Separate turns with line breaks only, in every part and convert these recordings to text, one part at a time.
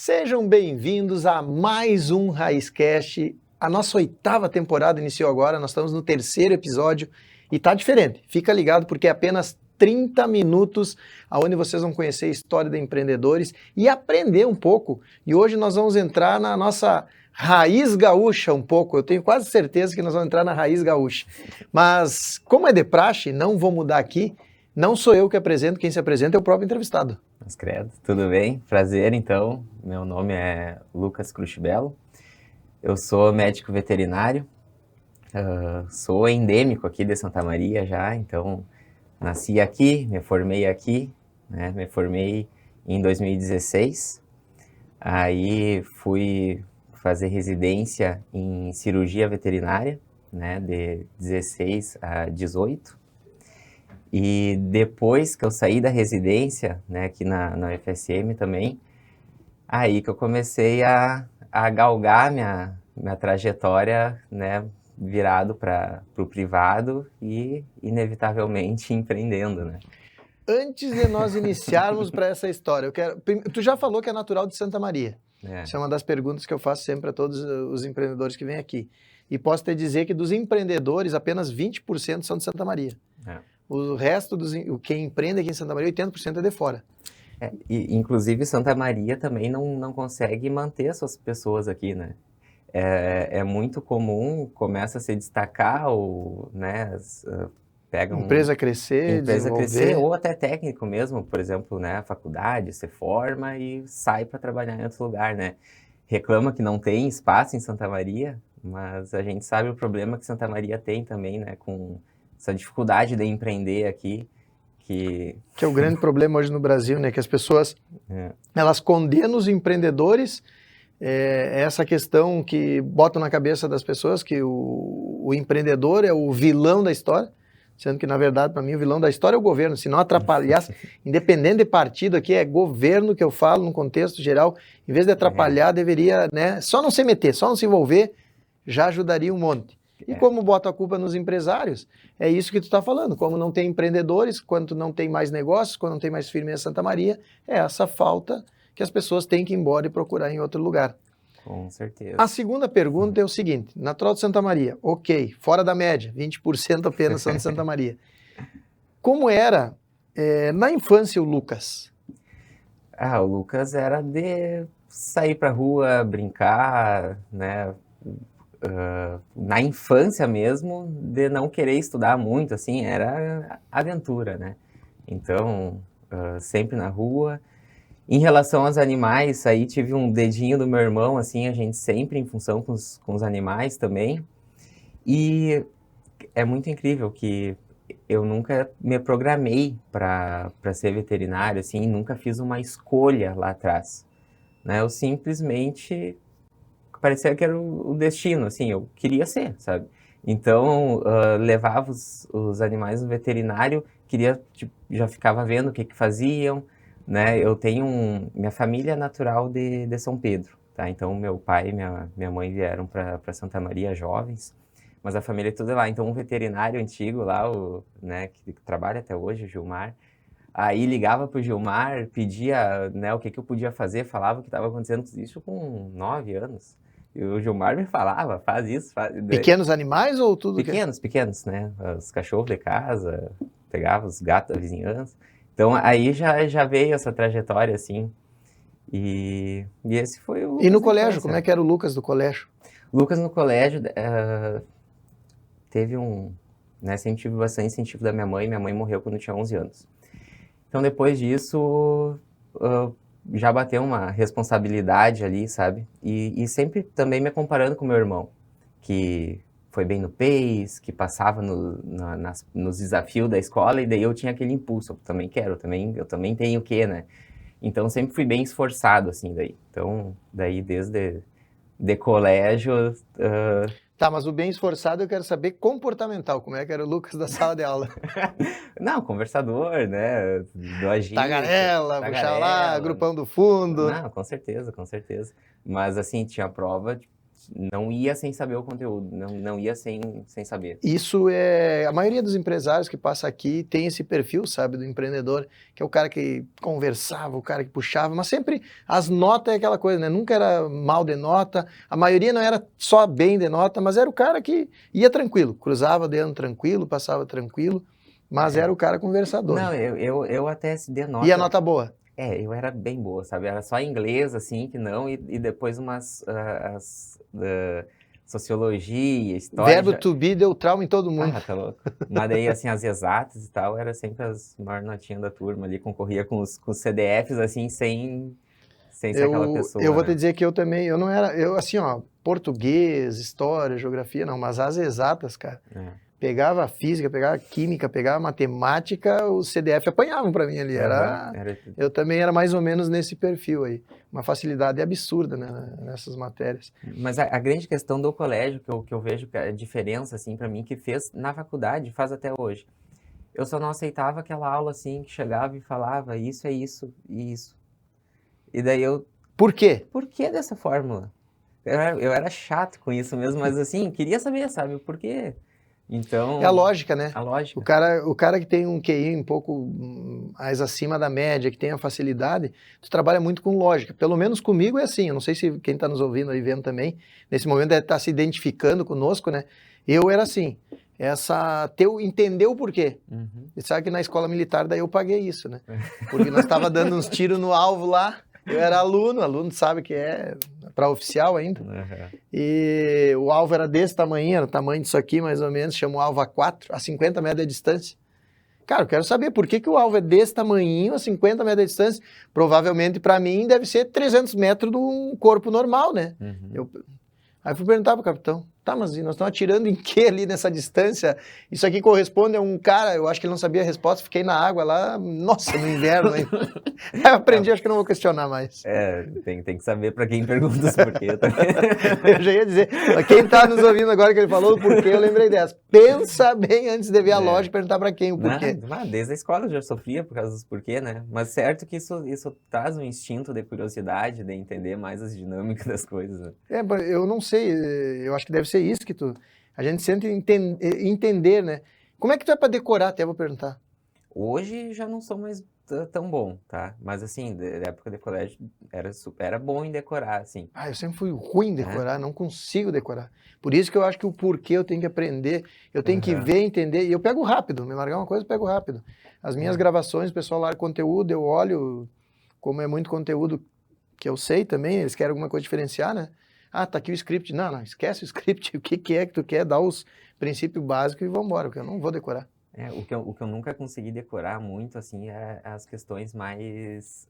Sejam bem-vindos a mais um Raizcast. A nossa 8ª temporada iniciou agora, nós estamos no 3º episódio e tá diferente. Fica ligado porque é apenas 30 minutos onde vocês vão conhecer a história de empreendedores e aprender um pouco. E hoje nós vamos entrar na nossa raiz gaúcha um pouco. Eu tenho quase certeza que nós vamos entrar na raiz gaúcha. Mas como é de praxe, não vou mudar aqui. Não sou eu que apresento, quem se apresenta é o próprio entrevistado.
Mas credo, tudo bem? Prazer, então. Meu nome é Lucas Cruxibello. Eu sou médico veterinário, sou endêmico aqui de Santa Maria já, então nasci aqui, me formei aqui, né? Me formei em 2016. Aí fui fazer residência em cirurgia veterinária, né? De 16 a 18. E depois que eu saí da residência, né, aqui na UFSM também, aí que eu comecei a galgar minha trajetória, né, virado para o privado e, inevitavelmente, empreendendo, né?
Antes de nós iniciarmos para essa história, tu já falou que é natural de Santa Maria. Essa é uma das perguntas que eu faço sempre a todos os empreendedores que vêm aqui. E posso te dizer que dos empreendedores, apenas 20% são de Santa Maria. O resto, quem empreende aqui em Santa Maria, 80% é de fora.
Inclusive, Santa Maria também não consegue manter essas pessoas aqui, né? É muito comum, começa a se destacar, ou, né, pega
empresa crescer,
ou até técnico mesmo, por exemplo, né, faculdade, você forma e sai para trabalhar em outro lugar, né? Reclama que não tem espaço em Santa Maria, mas a gente sabe o problema que Santa Maria tem também, né, com essa dificuldade de empreender aqui, que
é o grande problema hoje no Brasil, né? Que as pessoas, elas condenam os empreendedores, essa questão que botam na cabeça das pessoas que o empreendedor é o vilão da história, sendo que, na verdade, para mim, o vilão da história é o governo. Se não atrapalhasse, independente de partido aqui, é governo que eu falo, num contexto geral, em vez de atrapalhar, deveria, né? Só não se meter, só não se envolver, já ajudaria um monte. E como bota a culpa nos empresários, é isso que tu está falando. Como não tem empreendedores, quando não tem mais negócios, quando não tem mais firma em Santa Maria, é essa falta que as pessoas têm que ir embora e procurar em outro lugar.
Com certeza.
A segunda pergunta é o seguinte, natural de Santa Maria, ok, fora da média, 20% apenas são de Santa Maria. Como era na infância o Lucas?
O Lucas era de sair pra rua, brincar, né? Na infância mesmo, de não querer estudar muito, assim, era aventura, né? Então, sempre na rua. Em relação aos animais, aí tive um dedinho do meu irmão, assim, a gente sempre em função com os animais também. E é muito incrível que eu nunca me programei para ser veterinário, assim, nunca fiz uma escolha lá atrás, né? Eu simplesmente parecia que era o destino, assim, eu queria ser, sabe? Então, levava os animais no veterinário, já ficava vendo o que faziam, né? Eu tenho minha família é natural de São Pedro, tá? Então, meu pai e minha mãe vieram para Santa Maria jovens, mas a família é toda lá. Então, um veterinário antigo lá, né, que trabalha até hoje, o Gilmar, aí ligava pro Gilmar, pedia, né, o que eu podia fazer, falava o que estava acontecendo, isso com 9 anos. E o Gilmar me falava, faz isso, faz...
Pequenos animais ou tudo?
Pequenos, né? Os cachorros de casa, pegava os gatos da vizinhança. Então, aí já veio essa trajetória, assim. E esse foi o Lucas.
E no colégio, como é que era o Lucas do colégio?
Lucas no colégio teve né, sempre tive bastante incentivo da minha mãe. Minha mãe morreu quando eu tinha 11 anos. Então, depois disso... já bateu uma responsabilidade ali, sabe? E sempre também me comparando com meu irmão, que foi bem no PES, que passava nos desafios da escola, e daí eu tinha aquele impulso, eu também quero, eu também tenho o quê, né? Então sempre fui bem esforçado, assim, daí. Então, daí desde de colégio...
Tá, mas o bem esforçado eu quero saber comportamental, como é que era o Lucas da sala de aula?
Não, conversador, né? Do agir.
Tagarela, puxar lá, grupão do fundo.
Não, com certeza. Mas assim, tinha prova, não ia sem saber o conteúdo, não ia sem saber.
Isso a maioria dos empresários que passa aqui tem esse perfil, sabe, do empreendedor, que é o cara que conversava, o cara que puxava, mas sempre as notas é aquela coisa, né? Nunca era mal de nota, a maioria não era só bem de nota, mas era o cara que ia tranquilo, cruzava dentro tranquilo, passava tranquilo, mas era o cara conversador.
Não, eu até se de nota...
E a nota boa?
Eu era bem boa, sabe? Era só inglês, assim, que não, e depois sociologia, história...
Verbo to be deu trauma em todo mundo.
Ah, tá louco. Mas daí, assim, as exatas e tal, era sempre as maiores notinhas da turma ali, concorria com os CDFs, assim, sem ser aquela pessoa,
Eu vou
né?
te dizer que eu também, eu não era, eu assim, ó, português, história, geografia, não, mas as exatas, cara, pegava física, pegava química, pegava matemática, os CDF apanhavam pra mim ali, eu também era mais ou menos nesse perfil aí, uma facilidade absurda, né, nessas matérias.
Mas a grande questão do colégio, que eu vejo que a diferença, assim, pra mim, que fez na faculdade, faz até hoje, eu só não aceitava aquela aula, assim, que chegava e falava, isso é isso e isso. E daí eu...
Por quê?
Por que dessa fórmula? Eu era chato com isso mesmo, mas assim, queria saber, sabe, o porquê. Então...
É a lógica, né?
A lógica.
O cara que tem um QI um pouco mais acima da média, que tem a facilidade, tu trabalha muito com lógica. Pelo menos comigo é assim, eu não sei se quem está nos ouvindo aí vendo também, nesse momento deve estar se identificando conosco, né? Eu era assim, entender o porquê. E sabe que na escola militar daí eu paguei isso, né? Porque nós estava dando uns tiros no alvo lá, eu era aluno sabe que é para oficial ainda, e o alvo era desse tamanho, era o tamanho disso aqui mais ou menos, chama o alvo A4, a 50 metros de distância. Cara, eu quero saber por que o alvo é desse tamanhinho, a 50 metros de distância, provavelmente para mim deve ser 300 metros de um corpo normal, né? Aí fui perguntar pro capitão, tá, mas nós estamos atirando em que ali nessa distância? Isso aqui corresponde a um cara, eu acho que ele não sabia a resposta, fiquei na água lá, nossa, no inverno ainda. Aí eu aprendi, acho que não vou questionar mais.
Tem que saber para quem pergunta os porquê também.
Eu já ia dizer, quem tá nos ouvindo agora que ele falou do porquê, eu lembrei dessa. Pensa bem antes de ver a lógica e perguntar para quem o porquê.
Desde a escola eu já sofria por causa dos porquê, né? Mas certo que isso traz um instinto de curiosidade, de entender mais as dinâmicas das coisas, né?
Eu não sei, eu acho que deve ser isso que a gente sente entender, né? Como é que tu é para decorar, até vou perguntar.
Hoje já não sou mais tão bom, tá? Mas assim, da época de colégio era bom em decorar, assim.
Eu sempre fui ruim em decorar, não consigo decorar. Por isso que eu acho que o porquê eu tenho que aprender, eu tenho que ver, entender, e eu pego rápido, me largar uma coisa, eu pego rápido. As minhas gravações, o pessoal larga conteúdo, eu olho, como é muito conteúdo que eu sei também, eles querem alguma coisa diferenciar, né? Tá aqui o script. Não, esquece o script, o que é que tu quer, dá os princípios básicos e vamos embora, porque eu não vou decorar.
O que eu nunca consegui decorar muito, assim, é as questões mais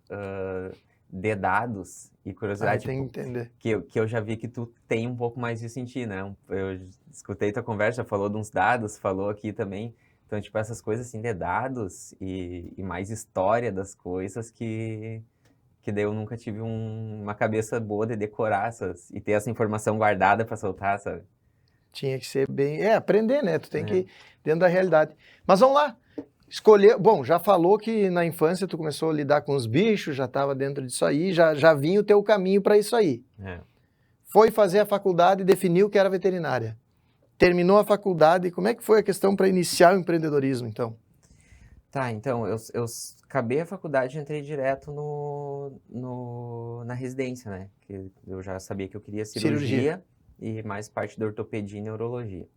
de dados e curiosidade.
Tem que entender.
Que eu já vi que tu tem um pouco mais disso em ti, né? Eu escutei tua conversa, já falou de uns dados, falou aqui também. Então, tipo, essas coisas, assim, de dados e mais história das coisas que daí eu nunca tive uma cabeça boa de decorar e ter essa informação guardada para soltar, sabe?
Tinha que ser bem... aprender, né? Tu tem que ir dentro da realidade. Mas vamos lá. Escolher... Bom, já falou que na infância tu começou a lidar com os bichos, já estava dentro disso aí, já vinha o teu caminho para isso aí. Foi fazer a faculdade e definiu que era veterinária. Terminou a faculdade, como é que foi a questão para iniciar o empreendedorismo, então?
Tá, então, eu acabei a faculdade e entrei direto na residência, né? Que eu já sabia que eu queria cirurgia e mais parte da ortopedia e neurologia.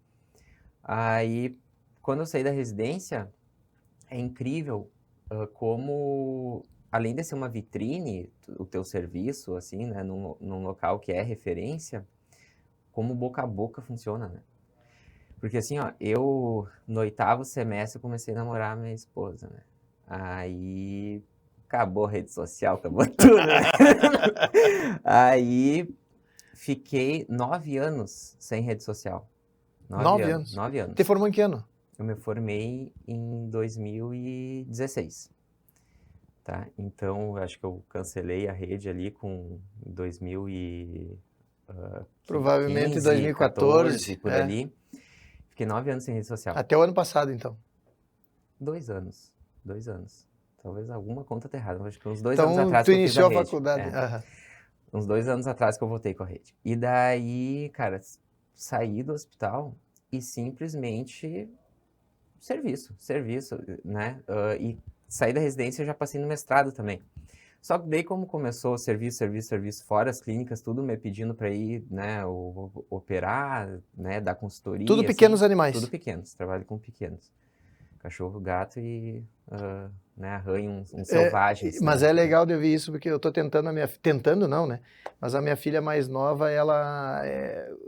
Aí, quando eu saí da residência, é incrível como, além de ser uma vitrine, o teu serviço, assim, né? Num local que é referência, como boca a boca funciona, né? Porque assim, ó, eu no 8º semestre eu comecei a namorar a minha esposa, né? Aí acabou a rede social, acabou tudo, né? Aí fiquei 9 anos sem rede social.
9 anos?
9 anos.
Te formou em que ano?
Eu me formei em 2016. Tá? Então, eu acho que eu cancelei a rede ali com 2015,
provavelmente 2014,
por ali. Fiquei 9 anos sem rede social.
Até o ano passado, então.
2 anos. 2 anos. Talvez alguma conta tá errada, mas acho que uns 2
então,
anos atrás
tu
que eu fiz a
iniciou a
rede.
faculdade.
uns 2 anos atrás que eu voltei com a rede. E daí, cara, saí do hospital e simplesmente serviço, né? E saí da residência e já passei no mestrado também. Só que daí como começou o serviço, fora as clínicas, tudo me pedindo para ir, né, operar, né, dar consultoria.
Tudo pequenos animais.
Tudo pequenos, trabalho com pequenos. Cachorro, gato e, né, arranho, uns selvagens.
Mas
né?
é legal de ouvir isso, porque eu tô tentando, tentando não, né? Mas a minha filha mais nova, ela,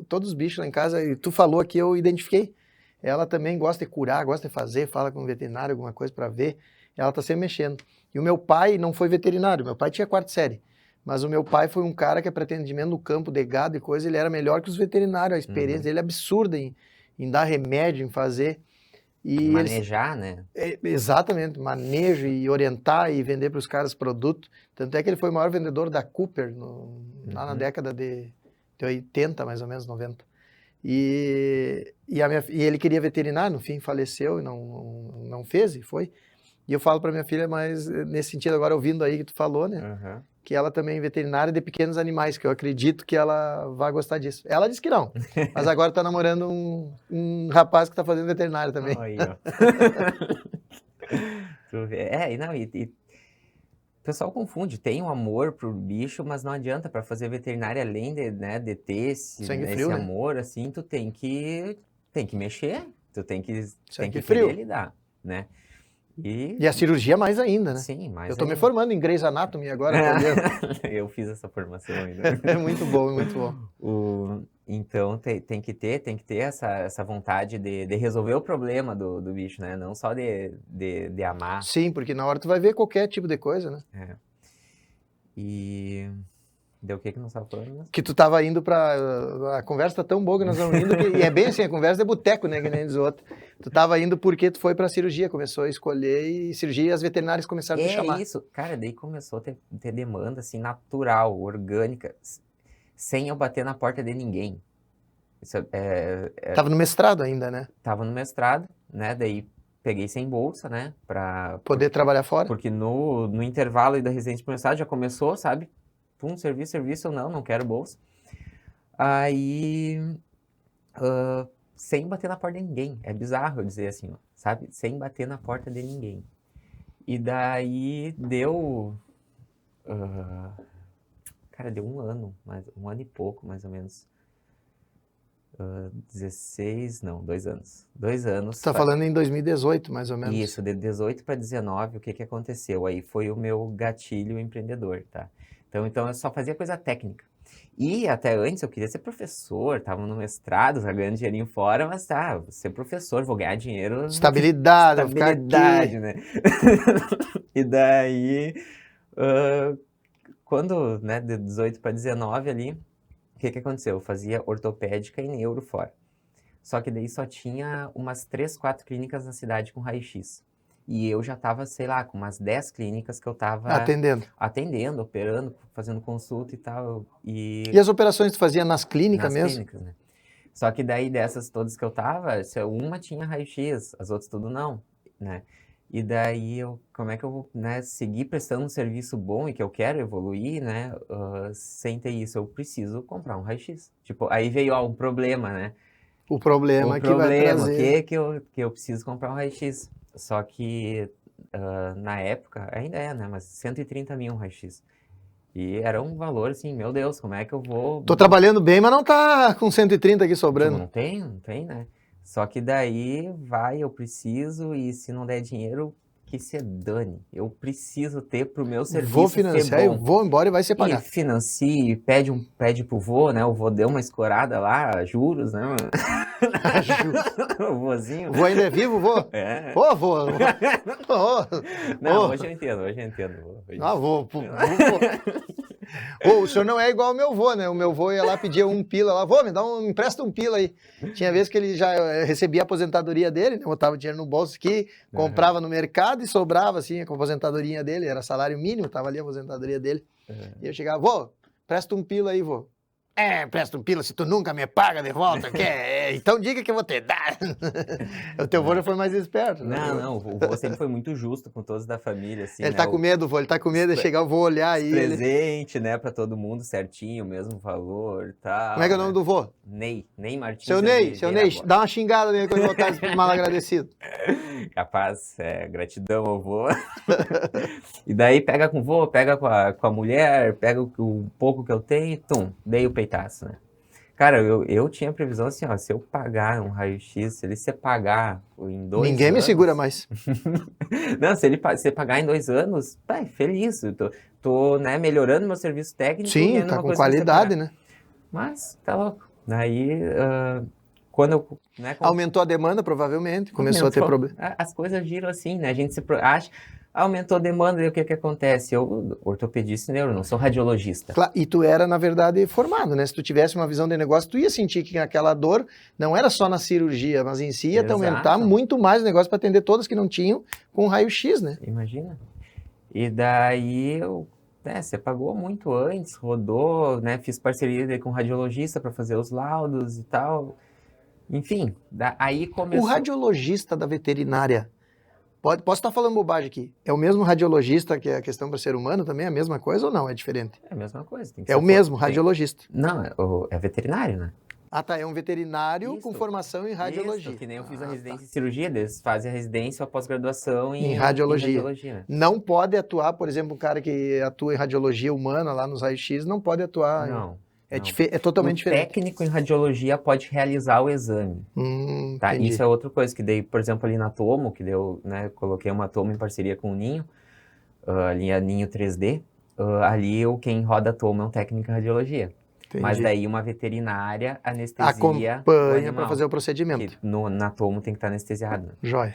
todos os bichos lá em casa, e tu falou aqui, eu identifiquei. Ela também gosta de curar, gosta de fazer, fala com o veterinário, alguma coisa para ver. Ela tá sempre mexendo. E o meu pai não foi veterinário, meu pai tinha 4ª série. Mas o meu pai foi um cara que, para atendimento no campo de gado e coisa, ele era melhor que os veterinários, a experiência dele é absurda em dar remédio, em fazer. E
manejar, né?
Exatamente, manejo e orientar e vender para os caras produto. Tanto é que ele foi o maior vendedor da Cooper lá na década de 80, mais ou menos, 90. E ele queria veterinário, no fim faleceu e não fez, e foi. E eu falo para minha filha, mas nesse sentido, agora ouvindo aí que tu falou, né? Que ela também é veterinária de pequenos animais, que eu acredito que ela vai gostar disso. Ela disse que não, mas agora tá namorando um rapaz que tá fazendo veterinário também.
Aí, ó. O pessoal confunde, tem um amor pro bicho, mas não adianta, para fazer veterinária, além de ter esse amor, né? Assim, tu tem que mexer, tu tem que querer lidar, né? E
a cirurgia mais ainda, né?
Sim, mais
Eu tô me formando em Grey's Anatomy agora.
Eu fiz essa formação ainda.
É muito bom, muito bom.
Então tem que ter essa vontade de resolver o problema do bicho, né? Não só de amar.
Sim, porque na hora tu vai ver qualquer tipo de coisa, né?
E deu o que nós estávamos falando? Né?
Que tu tava indo a conversa tá tão boa que nós vamos indo, e é bem assim, a conversa é boteco, né, que nem diz o outro. Tu tava indo porque tu foi pra cirurgia, começou a escolher e cirurgia e as veterinárias começaram a te chamar.
É isso, cara, daí começou a ter demanda, assim, natural, orgânica, sem eu bater na porta de ninguém. Isso
Tava no mestrado ainda, né?
Tava no mestrado, né, daí peguei sem bolsa, né, pra...
Poder trabalhar fora?
Porque no intervalo aí da residência pro mestrado já começou, sabe? Pum, serviço, eu não quero bolsa. Aí, sem bater na porta de ninguém. É bizarro eu dizer assim, ó, sabe? Sem bater na porta de ninguém. E daí deu... cara, deu 1 ano, 1 ano e pouco, mais ou menos. 2 anos. 2 anos.
Você tá falando em 2018, mais ou menos.
Isso, de 18 para 19, o que aconteceu? Aí foi o meu gatilho empreendedor, tá? Então eu só fazia coisa técnica. E até antes eu queria ser professor, tava no mestrado, tá ganhando dinheirinho fora, mas vou ser professor, vou ganhar dinheiro.
Estabilidade,
né? E daí, quando, né, de 18 para 19 ali, o que aconteceu? Eu fazia ortopédica e neuro fora. Só que daí só tinha umas 3, 4 clínicas na cidade com raio-x. E eu já tava, sei lá, com umas 10 clínicas que eu tava... Atendendo, operando, fazendo consulta e tal. E
as operações tu fazia nas clínicas mesmo?
Nas clínicas, né? Só que daí dessas todas que eu tava, uma tinha raio-x, as outras tudo não, né? E daí, como é que eu vou, né, seguir prestando um serviço bom e que eu quero evoluir, né? Sem ter isso, eu preciso comprar um raio-x. Tipo, aí veio um problema, né?
O problema que vai trazer...
que eu preciso comprar um raio-x. Só que na época, ainda né? Mas 130 mil um raio-x. E era um valor assim, meu Deus, como é que eu vou...
Tô trabalhando bem, mas não tá com 130 aqui sobrando.
Tipo, não tem, né? Só que daí eu preciso, e se não der dinheiro, que se dane. Eu preciso ter pro meu serviço
vou financiar, eu vou embora e vai ser pagar.
E financie, pede pro vô, né? O vô deu uma escorada lá, juros, né? O vozinho.
O vô ainda é vivo, vô?
É.
Ô, vô.
Não, hoje eu entendo.
Vô. O senhor não é igual ao meu vô, né? O meu vô ia lá pedir 1 pila lá. Vô, me empresta 1 pila aí. Tinha vezes que ele já recebia a aposentadoria dele, né? Botava dinheiro no bolso aqui, comprava no mercado e sobrava, assim, com a aposentadoria dele. Era salário mínimo, tava ali a aposentadoria dele. E eu chegava, vô, presta 1 pila aí, vô. presta um pila se tu nunca me paga de volta, então diga que eu vou te dar. O teu vô já foi mais esperto. Né?
Não, o vô sempre foi muito justo com todos da família, assim,
Ele
né?
tá com medo, vô, ele tá com medo de chegar, eu vou olhar aí.
Presente, né, pra todo mundo certinho, o mesmo valor e tal.
Como é que é o nome do vô?
Ney Martins.
Seu Ney, dá uma xingada nele quando voltar mal agradecido.
Capaz, gratidão ao vô. E daí pega com o vô, pega com a mulher, pega o pouco que eu tenho e dei o peitaço, né? Cara, eu tinha a previsão assim, ó, se eu pagar um raio-x, se você pagar em 2
Ninguém
anos...
me segura mais.
Não, se você pagar em 2 anos, feliz, eu tô né, melhorando meu serviço técnico.
Sim, tá com qualidade, né?
Mas, tá louco. Daí, quando eu... Né,
aumentou a demanda, provavelmente, começou a ter problema.
As coisas giram assim, né? A gente acha... Aumentou a demanda, e o que acontece? Eu, ortopedista e neuro, não sou radiologista.
Claro, e tu era, na verdade, formado, né? Se tu tivesse uma visão de negócio, tu ia sentir que aquela dor não era só na cirurgia, mas em si ia te aumentar muito mais o negócio para atender todas que não tinham com raio-x, né?
Imagina. E daí você pagou muito antes, rodou, né? Fiz parceria com um radiologista para fazer os laudos e tal. Enfim, aí começou...
O radiologista da veterinária... Posso estar falando bobagem aqui. É o mesmo radiologista que é a questão para ser humano também? É a mesma coisa ou não? É diferente?
É a mesma coisa.
É o mesmo, radiologista.
Não, é veterinário, né?
Ah, tá. É um veterinário com formação em radiologia.
Isso, que nem eu fiz a residência em cirurgia, eles fazem a residência ou a pós-graduação em
radiologia.
Né?
Não pode atuar, por exemplo, um cara que atua em radiologia humana lá nos raios-x, não pode atuar.
Não.
É totalmente diferente.
O técnico em radiologia pode realizar o exame. Tá? Isso é outra coisa, que daí, por exemplo, ali na Tomo, que deu, né, coloquei uma Tomo em parceria com o Ninho, ali a Ninho 3D, ali quem roda a Tomo é um técnico em radiologia. Entendi. Mas daí uma veterinária anestesia
acompanha para fazer o procedimento.
Na Tomo tem que estar anestesiado.
Joia.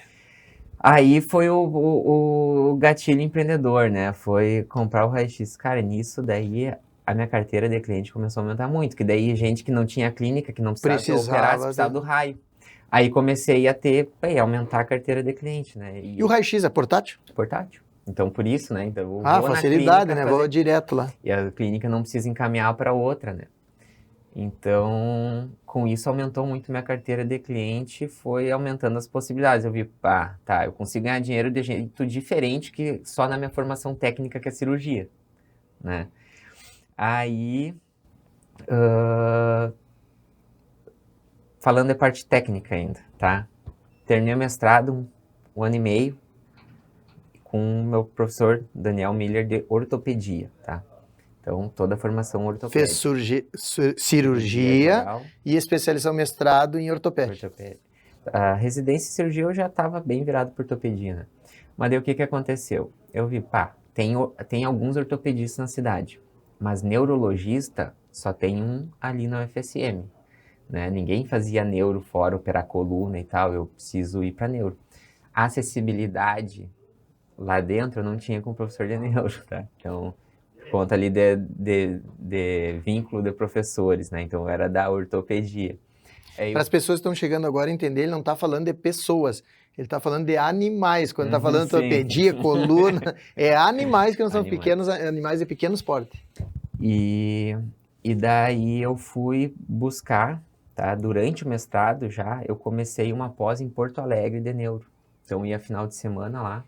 Aí foi o gatilho empreendedor, né? Foi comprar o raio-x. Cara, nisso daí... a minha carteira de cliente começou a aumentar muito, que daí gente que não tinha clínica, que não precisava operar, precisava do raio. Aí comecei a aumentar a carteira de cliente, né?
E o raio-x é portátil?
Portátil. Então, por isso, né? Então,
facilidade, né? Vou direto lá.
E a clínica não precisa encaminhar para outra, né? Então, com isso aumentou muito minha carteira de cliente, foi aumentando as possibilidades. Eu vi, eu consigo ganhar dinheiro de jeito diferente que só na minha formação técnica, que é cirurgia, né? Aí, falando de parte técnica ainda, tá? Terminei o mestrado 1 ano e meio com o meu professor Daniel Miller de ortopedia, tá? Então, toda a formação ortopédica.
Fez cirurgia e especialização mestrado em ortopédia.
A residência em cirurgia eu já estava bem virado por ortopedia, né? Mas daí o que aconteceu? Eu vi, tem alguns ortopedistas na cidade. Mas neurologista só tem um ali na UFSM, né? Ninguém fazia neuro fora operar coluna e tal, eu preciso ir para neuro. A acessibilidade lá dentro eu não tinha com o professor de neuro, tá? Então, por conta ali de vínculo de professores, né? Então, era da ortopedia.
Para as pessoas que estão chegando agora a entender, ele não está falando de pessoas, ele está falando de animais. Quando está falando de ortopedia, coluna, é animais que não são pequenos, animais de pequenos porte.
E daí eu fui buscar, tá? Durante o mestrado já, eu comecei uma pós em Porto Alegre de neuro. Então, ia final de semana lá,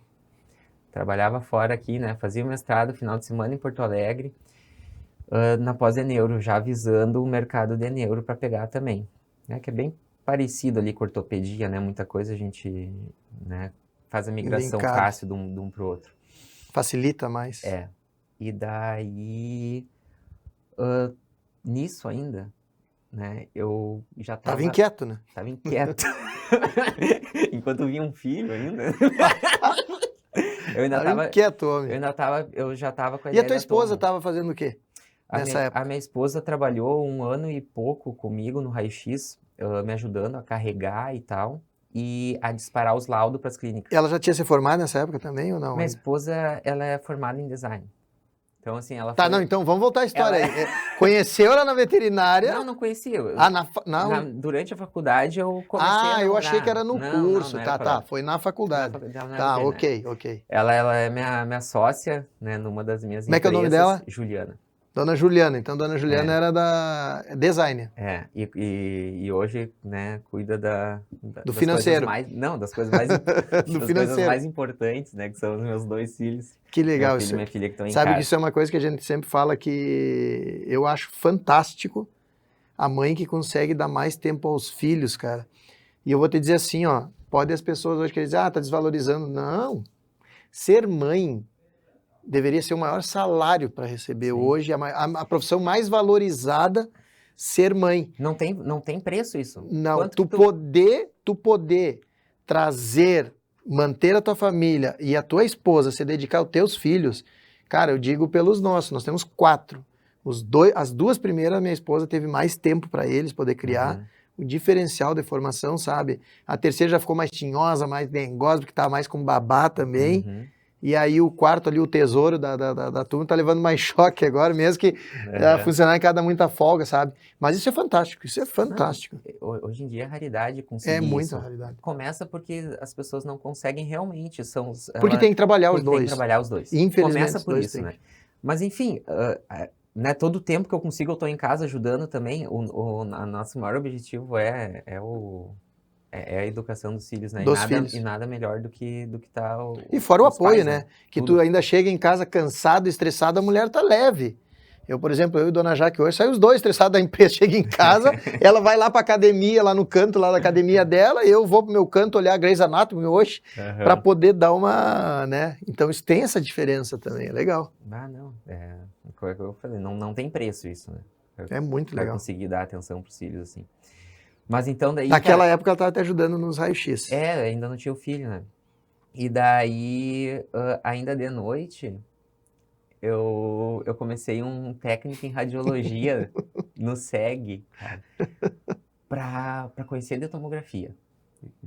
trabalhava fora aqui, né? Fazia o mestrado, final de semana em Porto Alegre, na pós de neuro, já avisando o mercado de neuro para pegar também. Né, que é bem parecido ali com ortopedia, né? Muita coisa a gente, né, faz a migração fácil de um para o outro.
Facilita mais.
E daí, nisso ainda, né, eu já estava...
Tava inquieto, né?
Tava inquieto. Enquanto vinha um filho ainda. Eu ainda tava
inquieto, homem.
Eu já estava com a
ideia. E a tua esposa estava fazendo o quê?
A minha esposa trabalhou 1 ano e pouco comigo no raio-x, me ajudando a carregar e tal, e a disparar os laudos para as clínicas.
Ela já tinha se formado nessa época também ou não?
Minha esposa, ela é formada em design. Então, assim, ela
Tá, então vamos voltar à história aí. Conheceu ela na veterinária?
Não conhecia. Durante a faculdade eu comecei a namorar.
Eu achei que era no curso. Tá, foi na faculdade. Tá, ok.
Ela é minha sócia, né, numa das minhas empresas.
Como é que é o nome dela?
Juliana.
Dona Juliana. Então, Dona Juliana era da designer.
E hoje, né, cuida
do financeiro.
Das coisas mais,
do
das
financeiro.
Coisas mais importantes, né, que são os meus 2 filhos.
Que legal
Meu filho
isso.
E minha filha que estão em
Sabe
casa.
que isso é uma coisa que a gente sempre fala que eu acho fantástico a mãe que consegue dar mais tempo aos filhos, cara. E eu vou te dizer assim, ó, pode as pessoas hoje querem dizer, tá desvalorizando. Não. Ser mãe deveria ser o maior salário para receber. Sim. Hoje, a profissão mais valorizada, ser mãe.
Não tem preço isso.
Não, tu poder trazer, manter a tua família e a tua esposa, se dedicar aos teus filhos, cara, eu digo pelos nossos, nós temos 4. As 2 primeiras, minha esposa teve mais tempo para eles poder criar. O diferencial de formação, sabe? A terceira já ficou mais tinhosa, mais dengosa, porque estava mais com babá também. E aí o 4 ali, o tesouro da turma, tá levando mais choque agora, mesmo que a funcionária cada muita folga, sabe? Mas isso é fantástico, isso é fantástico.
Não, hoje em dia é raridade conseguir
isso. É muita
isso.
raridade.
Começa porque as pessoas não conseguem realmente.
Porque tem que trabalhar os dois.
Tem que trabalhar os dois.
Infelizmente,
começa por isso, né? Mas enfim... né, todo o tempo que eu consigo, eu estou em casa ajudando também. O nosso maior objetivo é a educação dos filhos, né? E nada melhor do que tá
E fora o apoio,
pais,
né? Que tudo. Tu ainda chega em casa cansado, estressado, a mulher tá leve. Por exemplo, eu e Dona Jaque hoje, saímos os 2 estressados da empresa, chega em casa, ela vai lá pra academia, lá no canto lá da academia dela, eu vou pro meu canto olhar Grey's Anatomy hoje, pra poder dar uma, né? Então isso tem essa diferença também, é legal.
Não, como eu falei, não tem preço isso, né?
É muito legal.
Pra conseguir dar atenção pros filhos, assim. Mas então daí...
Naquela época ela tava te ajudando nos raios-x.
Ainda não tinha o filho, né? E daí, ainda de noite... Eu comecei um técnico em radiologia no SEG, cara, pra conhecer de tomografia.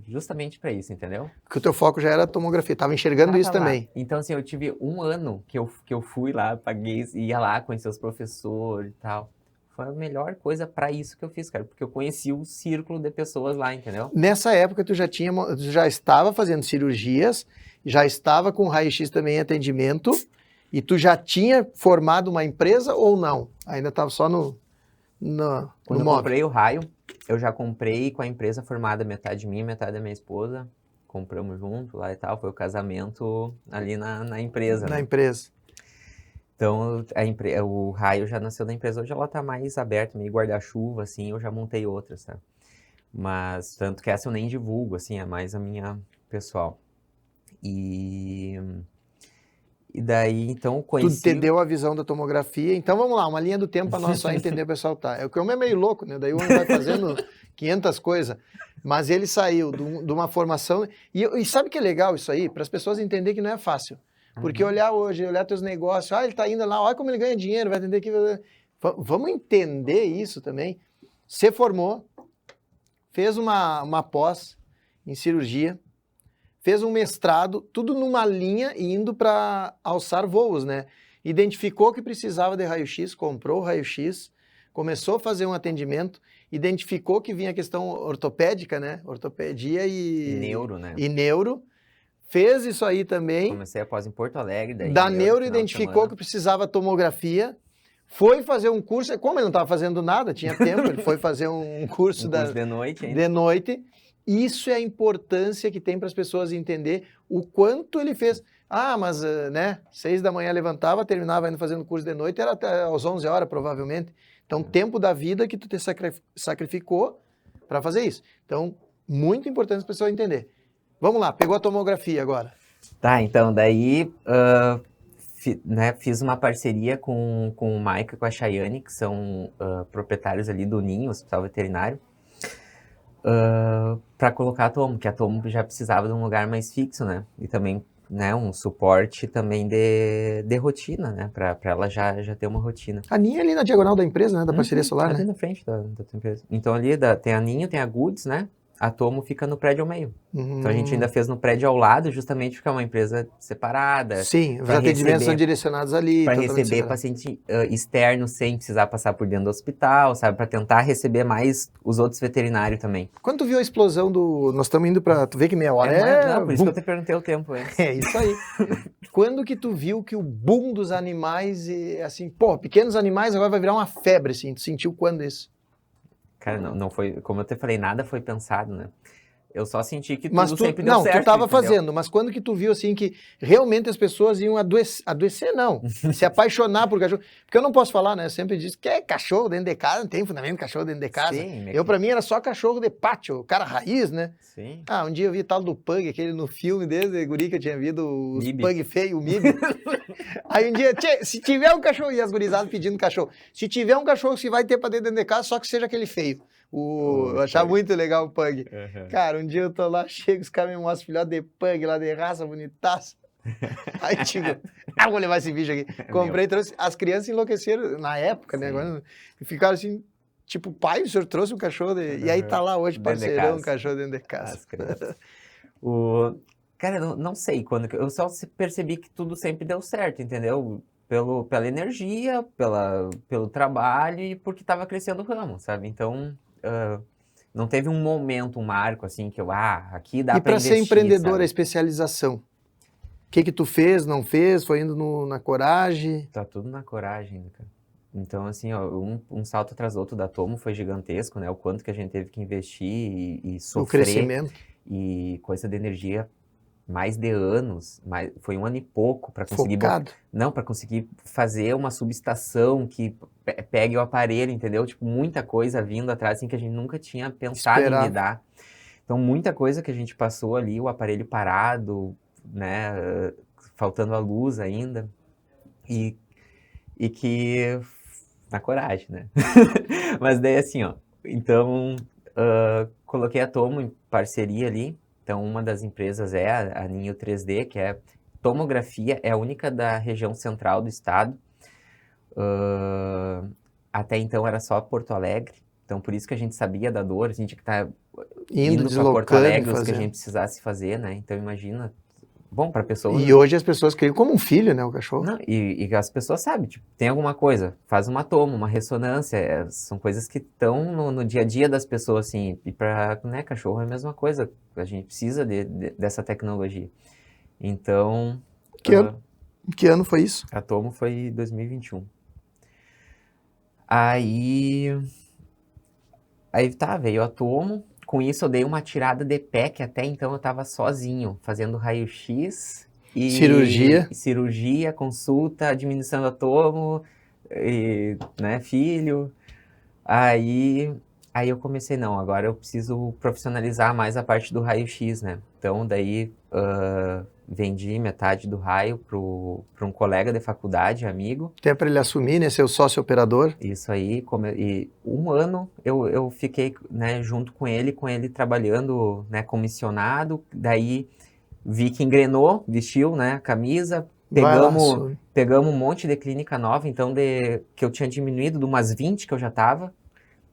Justamente para isso, entendeu?
Porque o teu foco já era tomografia, tava enxergando isso também.
Então, assim, eu tive 1 ano que eu fui lá, paguei, ia lá conhecer os professores e tal. Foi a melhor coisa para isso que eu fiz, cara, porque eu conheci o círculo de pessoas lá, entendeu?
Nessa época, tu já estava fazendo cirurgias, já estava com raio-x também em atendimento, e tu já tinha formado uma empresa ou não? Ainda estava só no
Quando eu comprei o raio, eu já comprei com a empresa formada, metade minha, metade da minha esposa. Compramos junto lá e tal. Foi o casamento ali na empresa.
Na empresa.
Então, o raio já nasceu da empresa. Hoje ela tá mais aberta, meio guarda-chuva, assim. Eu já montei outras, tá? Mas, tanto que essa eu nem divulgo, assim. É mais a minha pessoal. E daí, então, conheci...
Tu entendeu a visão da tomografia. Então, vamos lá, uma linha do tempo para nós só entender o pessoal tá. É o que o homem é meio louco, né? Daí o homem vai fazendo 500 coisas. Mas ele saiu de uma formação... E sabe que é legal isso aí? Para as pessoas entenderem que não é fácil. Porque olhar teus negócios, ele tá indo lá, olha como ele ganha dinheiro, vai atender que... Vamos entender isso também. Você formou, fez uma pós em cirurgia, fez um mestrado, tudo numa linha indo para alçar voos, né? Identificou que precisava de raio-x, comprou o raio-x, começou a fazer um atendimento, identificou que vinha a questão ortopédica, né? Ortopedia e...
Neuro, né?
E neuro. Fez isso aí também.
Comecei após em Porto Alegre. Daí
da neuro identificou que precisava tomografia. Foi fazer um curso, como ele não estava fazendo nada, tinha tempo, ele foi fazer um curso,
curso de noite ainda.
De noite. Isso é a importância que tem para as pessoas entender o quanto ele fez. Mas, né, 6 da manhã levantava, terminava indo fazendo curso de noite, era até às 11 horas, provavelmente. Então, tempo da vida que tu te sacrificou para fazer isso. Então, muito importante as pessoas entenderem. Vamos lá, pegou a tomografia agora.
Tá, então, daí fiz uma parceria com o Maica e com a Chayane, que são proprietários ali do Ninho, Hospital Veterinário, para colocar a tomo, que a tomo já precisava de um lugar mais fixo, né? E também, né, um suporte também de rotina, né? Para ela já ter uma rotina.
A Ninho é ali na diagonal da empresa, né? Da parceria solar,
ali
né?
na frente da empresa. Então ali tem a Ninho, tem a Goods, né? a Tomo fica no prédio ao meio. Então a gente ainda fez no prédio ao lado, justamente porque é uma empresa separada.
Sim, os atendimentos são direcionados ali.
Para receber paciente externo sem precisar passar por dentro do hospital, sabe? Para tentar receber mais os outros veterinários também.
Quando tu viu a explosão do... Nós estamos indo para... Tu vê que meia hora
Não, por isso que eu te perguntei o tempo antes.
É isso aí. Quando que tu viu que o boom dos animais, assim, pô, pequenos animais agora vai virar uma febre, assim, tu sentiu quando isso?
Cara, não foi, como eu te falei, nada foi pensado, né? Eu só senti que tudo sempre deu certo.
Não, tu estava fazendo, mas quando que tu viu, assim, que realmente as pessoas iam adoecer não, se apaixonar por cachorro? Porque eu não posso falar, né, eu sempre disse que é cachorro dentro de casa, não tem fundamento cachorro dentro de casa. Sim, pra mim, era só cachorro de pátio, cara raiz, né?
Sim.
Um dia eu vi tal do Pug, aquele no filme desde guri que eu tinha visto, os Pug feio, o Mib. Aí um dia, se tiver um cachorro, e as gurizadas pedindo cachorro, se tiver um cachorro que se vai ter pra dentro de casa, só que seja aquele feio. Eu achava muito legal o Pug. Uhum. Cara, um dia eu tô lá, chego, os caras me mostram filhote de Pug lá de raça, bonitaço. Aí digo, vou levar esse bicho aqui. Comprei, trouxe. As crianças enlouqueceram na época, né? Agora, ficaram assim, tipo, pai, o senhor trouxe um cachorro E aí tá lá hoje, parceirão, um cachorro dentro de casa.
Cara, não sei quando. Eu só percebi que tudo sempre deu certo, entendeu? Pela energia, pelo trabalho e porque tava crescendo o ramo, sabe? Então... não teve um momento, um marco, assim, que aqui dá pra investir.
E para ser empreendedor,
sabe?
A especialização? O que tu fez, não fez? Foi indo na coragem?
Tá tudo na coragem, cara. Então, assim, ó, um salto atrás do outro da Tomo foi gigantesco, né? O quanto que a gente teve que investir e sofrer.
O crescimento.
E coisa de energia, mais de anos, foi 1 ano e pouco para conseguir...
Focado.
Não, para conseguir fazer uma subestação que pegue o aparelho, entendeu? Tipo, muita coisa vindo atrás, assim, que a gente nunca tinha pensado em lidar. Então, muita coisa que a gente passou ali, o aparelho parado, né? Faltando a luz ainda. E que... Na coragem, né? Mas daí, assim, ó. Então, coloquei a Tomo em parceria ali. Então, uma das empresas é a Ninho 3D, que é tomografia, é a única da região central do estado. Até então era só Porto Alegre, então por isso que a gente sabia da dor, a gente tinha que estar indo para Porto Alegre, os que a gente precisasse fazer, né? Então imagina, bom, para pessoas...
E hoje as pessoas criam como um filho, né, o cachorro?
Não, e as pessoas sabem, tipo, tem alguma coisa, faz uma tomo, uma ressonância, são coisas que estão no dia a dia das pessoas, assim, e para, né, cachorro é a mesma coisa, a gente precisa dessa tecnologia. Então...
Que ano foi isso?
A Tomo foi 2021. Aí veio a Tomo, com isso eu dei uma tirada de pé, que até então eu estava sozinho, fazendo raio-x e... Cirurgia, consulta, administrando a Tomo, né, filho. Aí eu comecei, não, agora eu preciso profissionalizar mais a parte do raio-x, né? Então daí vendi metade do raio para um colega de faculdade, amigo.
Até para ele assumir, né, ser o sócio operador.
Isso aí, e 1 ano eu fiquei, né, junto com ele trabalhando, né, comissionado, daí vi que engrenou, vestiu, né, a camisa, pegamos um monte de clínica nova, então que eu tinha diminuído de umas 20 que eu já estava,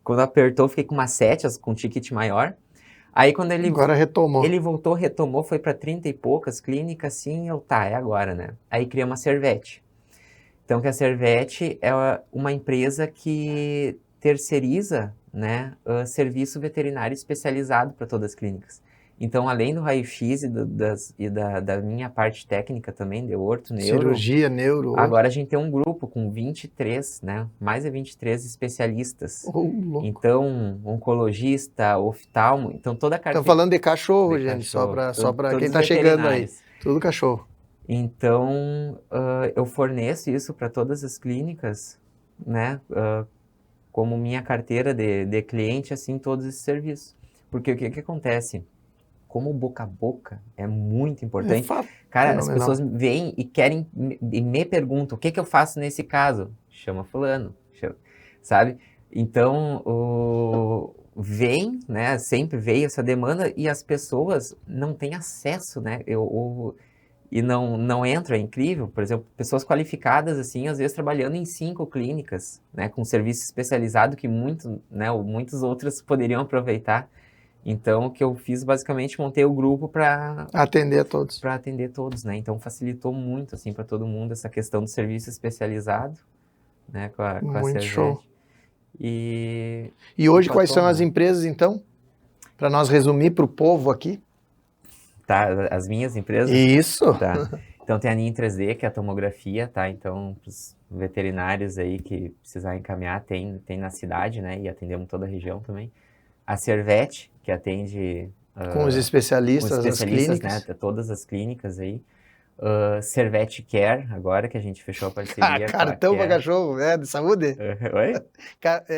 quando apertou fiquei com umas 7, com um ticket maior. Aí quando
agora retomou.
Ele retomou, foi para 30 e poucas clínicas, assim, é agora, né? Aí criei uma Servete. Então, que a Servete é uma empresa que terceiriza, né, serviço veterinário especializado para todas as clínicas. Então, além do raio-x e da minha parte técnica também, de orto, neuro...
Cirurgia, neuro...
Agora a gente tem um grupo com 23, né? Mais de 23 especialistas. Então, oncologista, oftalmo, então toda a carteira...
Estamos falando de cachorro, gente, só para quem está chegando aí. Tudo cachorro.
Então, eu forneço isso para todas as clínicas, né? Como minha carteira de cliente, assim, todos esses serviços. Porque o que acontece? Como boca a boca é muito importante. Cara, as pessoas vêm e querem, e me perguntam, o que eu faço nesse caso? Chama fulano, sabe? Então, vem, né? Sempre veio essa demanda e as pessoas não têm acesso, né? E não entra, é incrível. Por exemplo, pessoas qualificadas, assim, às vezes trabalhando em 5 clínicas, né? Com serviço especializado que muitos outros poderiam aproveitar. Então, o que eu fiz, basicamente, montei o grupo para
Atender a todos.
Para atender todos, né? Então, facilitou muito, assim, para todo mundo essa questão do serviço especializado, né? Com a
Muito
Servete.
show.
E
hoje, quais são as empresas, então? Para nós resumir para o povo aqui.
Tá, as minhas empresas?
Isso.
Tá. Então, tem a NIM 3D, que é a tomografia, tá? Então, os veterinários aí que precisar encaminhar, tem na cidade, né? E atendemos toda a região também. A Servete, que atende...
com os especialistas, as clínicas.
Né? Todas as clínicas aí. Servete Care, agora que a gente fechou a parceria.
Cartão para cachorro, de saúde?
Oi?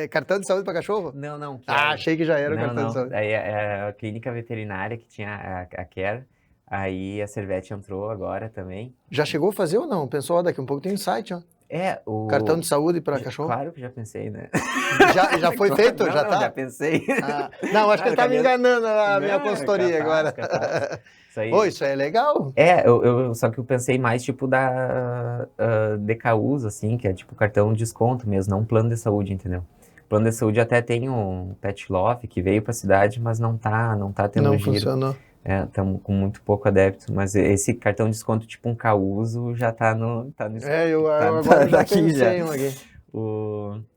Cartão de saúde para cachorro?
Não.
Achei que já era o cartão de saúde.
Aí é a clínica veterinária que tinha a Care. Aí a Servete entrou agora também.
Já chegou a fazer ou não? Pensou, daqui um pouco tem um site, ó.
O
cartão de saúde para cachorro?
Claro que já pensei, né?
Já foi feito?
Não,
já tá?
Já pensei.
Não, acho que ele tá me enganando a minha consultoria agora.
Isso aí.
Isso é legal.
Só que eu pensei mais tipo da DKUs, assim, que é tipo cartão de desconto mesmo, não um plano de saúde, entendeu? O plano de saúde até tem um Pet Love que veio pra cidade, mas não tá tendo
não
giro.
Funcionou.
Estamos com muito pouco adepto, mas esse cartão de desconto tipo um Causo já tá no...
eu agora já pensei aqui.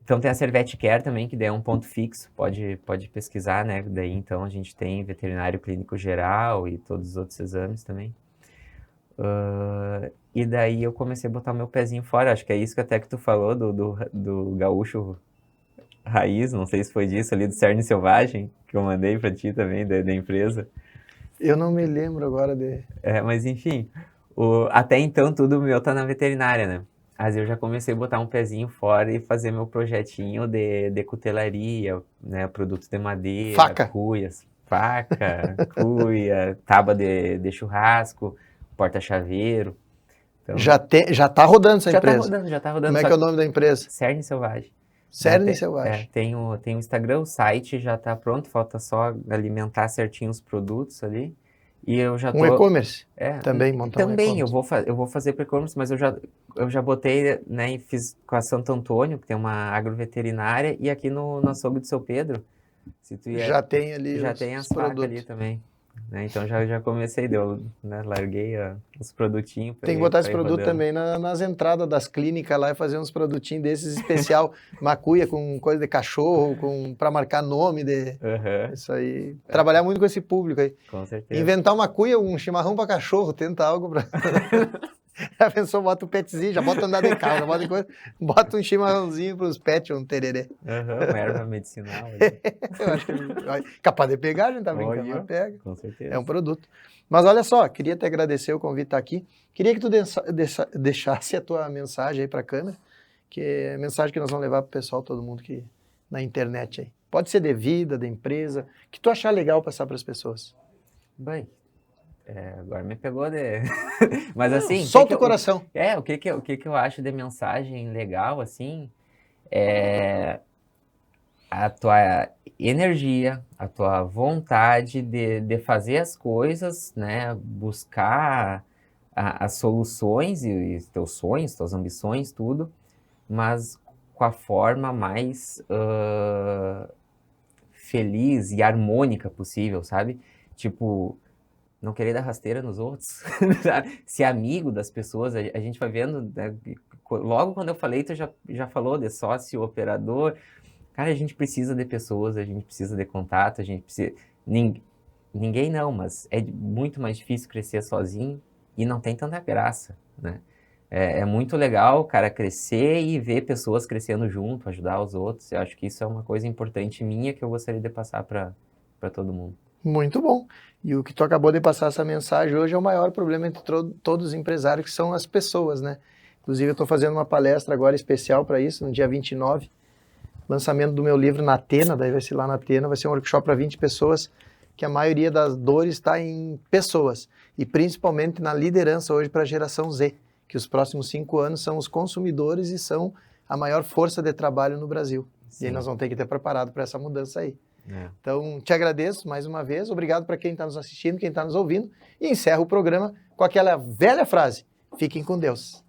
Então tem a Servete Care também, que daí é um ponto fixo, pode pesquisar, né? Daí então a gente tem veterinário clínico geral e todos os outros exames também. E daí eu comecei a botar meu pezinho fora, acho que é isso que até que tu falou do gaúcho raiz, não sei se foi disso ali, do Cerne Selvagem, que eu mandei pra ti também, da empresa.
Eu não me lembro agora de...
Mas enfim, até então tudo meu tá na veterinária, né? Mas eu já comecei a botar um pezinho fora e fazer meu projetinho de cutelaria, né? Produtos de madeira,
faca,
cuia, tábua de churrasco, porta-chaveiro. Então,
já tá rodando essa empresa?
Já tá rodando.
Como é que é o nome da empresa?
Cerne Selvagem.
Cerne Selvagem.
Tem o Instagram, o site já tá pronto, falta só alimentar certinho os produtos ali. E eu já tô...
e-commerce? Também montar
também, eu vou fazer para e-commerce, mas eu já botei, né, e fiz com a Santo Antônio, que tem uma agroveterinária, e aqui no açougue do Seu Pedro.
Já tem ali
já tem as facas ali também. Né? Então já comecei, larguei os produtinhos.
Tem que botar esse produto também nas entradas das clínicas lá e fazer uns produtinhos desses especial, macuia com coisa de cachorro, para marcar nome de... Isso aí. Trabalhar muito com esse público aí.
Com certeza.
Inventar uma cuia, um chimarrão para cachorro, tenta algo para... Já pensou, bota um petzinho, já bota andar de carro, bota um chimarrãozinho para os pets, um tererê.
Uma erva medicinal.
Eu acho que capaz de pegar, a gente tá brincando, mas pega.
Com certeza.
É um produto. Mas olha só, queria te agradecer o convite de estar aqui. Queria que tu deixasse a tua mensagem aí para a câmera, que é a mensagem que nós vamos levar para o pessoal, todo mundo que na internet aí. Pode ser de vida, da empresa, que tu achar legal passar para as pessoas.
Bem, agora me pegou de... Mas assim...
Solta o coração.
O que eu acho de mensagem legal, assim, a tua energia, a tua vontade de fazer as coisas, né? Buscar as soluções e os teus sonhos, tuas ambições, tudo, mas com a forma mais feliz e harmônica possível, sabe? Tipo... não querer dar rasteira nos outros, ser amigo das pessoas, a gente vai vendo, né? Logo quando eu falei, tu já falou de sócio, operador, cara, a gente precisa de pessoas, a gente precisa de contato, a gente precisa, ninguém não, mas é muito mais difícil crescer sozinho e não tem tanta graça, né? É muito legal, cara, crescer e ver pessoas crescendo junto, ajudar os outros, eu acho que isso é uma coisa importante minha que eu gostaria de passar para todo mundo.
Muito bom. E o que tu acabou de passar essa mensagem hoje é o maior problema entre todos os empresários, que são as pessoas, né? Inclusive, eu estou fazendo uma palestra agora especial para isso, no dia 29, lançamento do meu livro na Atena, daí vai ser lá na Atena, vai ser um workshop para 20 pessoas, que a maioria das dores está em pessoas, e principalmente na liderança hoje para a geração Z, que os próximos 5 anos são os consumidores e são a maior força de trabalho no Brasil. Sim. E aí nós vamos ter que estar preparado para essa mudança aí. Então, te agradeço mais uma vez, obrigado para quem está nos assistindo, quem está nos ouvindo, e encerro o programa com aquela velha frase, fiquem com Deus.